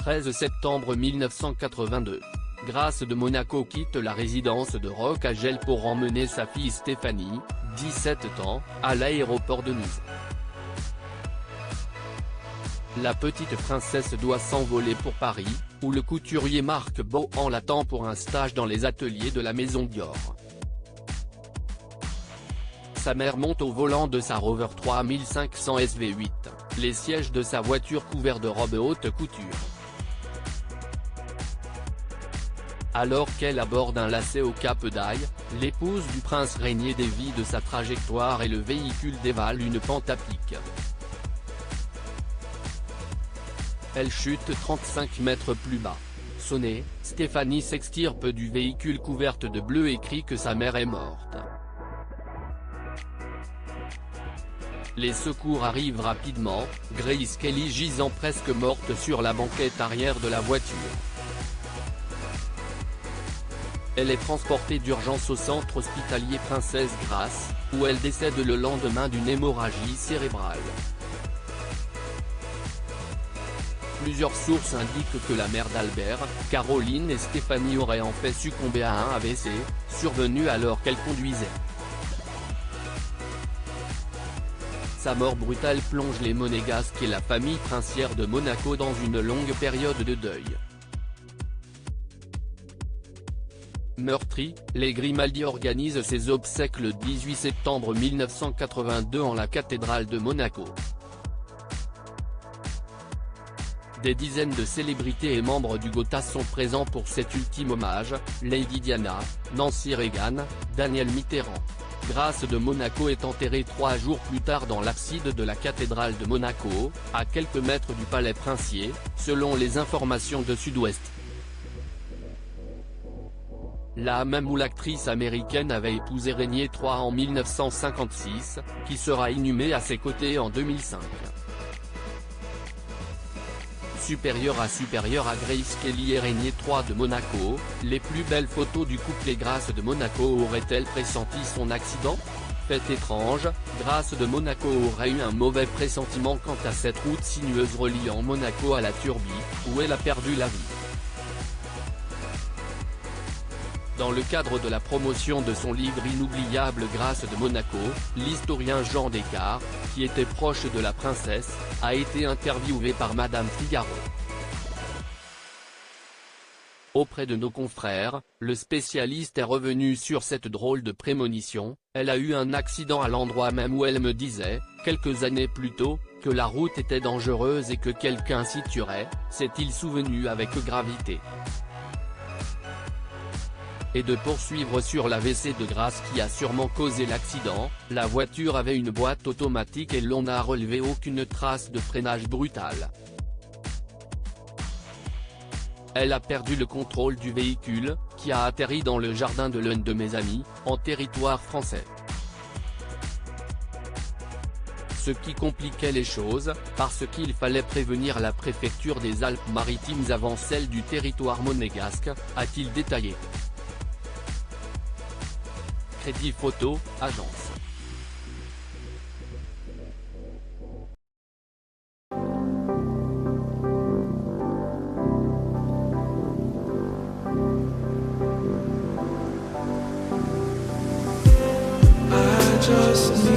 13 septembre 1982. Grace de Monaco quitte la résidence de Rock-à-Gel pour emmener sa fille Stéphanie, 17 ans, à l'aéroport de Nice. La petite princesse doit s'envoler pour Paris, où le couturier Marc Bohan l'attend pour un stage dans les ateliers de la maison Dior. Sa mère monte au volant de sa Rover 3500 SV8, les sièges de sa voiture couverts de robes haute couture. Alors qu'elle aborde un lacet au Cap d'Aille, l'épouse du prince Régnier dévie de sa trajectoire et le véhicule dévale une pente à pic. Elle chute 35 mètres plus bas. Sonnée, Stéphanie s'extirpe du véhicule couverte de bleu et crie que sa mère est morte. Les secours arrivent rapidement, Grace Kelly gisant presque morte sur la banquette arrière de la voiture. Elle est transportée d'urgence au centre hospitalier Princesse Grace, où elle décède le lendemain d'une hémorragie cérébrale. Plusieurs sources indiquent que la mère d'Albert, Caroline et Stéphanie auraient en fait succombé à un AVC, survenu alors qu'elle conduisait. Sa mort brutale plonge les Monégasques et la famille princière de Monaco dans une longue période de deuil. Meurtri, les Grimaldi organisent ses obsèques le 18 septembre 1982 en la cathédrale de Monaco. Des dizaines de célébrités et membres du Gotha sont présents pour cet ultime hommage, Lady Diana, Nancy Reagan, Daniel Mitterrand. Grace de Monaco est enterrée 3 jours plus tard dans l'abside de la cathédrale de Monaco, à quelques mètres du palais princier, selon les informations de Sud-Ouest. Là même où l'actrice américaine avait épousé Régnier III en 1956, qui sera inhumé à ses côtés en 2005. Supérieure à Grace Kelly et Régnier III de Monaco, les plus belles photos du couple et Grace de Monaco auraient-elles pressenti son accident? Fait étrange, Grace de Monaco aurait eu un mauvais pressentiment quant à cette route sinueuse reliant Monaco à la Turbie, où elle a perdu la vie. Dans le cadre de la promotion de son livre inoubliable Grace de Monaco, l'historien Jean Descartes, qui était proche de la princesse, a été interviewé par Madame Figaro. Auprès de nos confrères, le spécialiste est revenu sur cette drôle de prémonition. Elle a eu un accident à l'endroit même où elle me disait, quelques années plus tôt, que la route était dangereuse et que quelqu'un s'y tuerait, s'est-il souvenu avec gravité. Et de poursuivre sur l'AVC de Grace qui a sûrement causé l'accident, la voiture avait une boîte automatique et l'on n'a relevé aucune trace de freinage brutal. Elle a perdu le contrôle du véhicule, qui a atterri dans le jardin de l'un de mes amis, en territoire français. Ce qui compliquait les choses, parce qu'il fallait prévenir la préfecture des Alpes-Maritimes avant celle du territoire monégasque, a-t-il détaillé. Crédit Photo, agence. I just need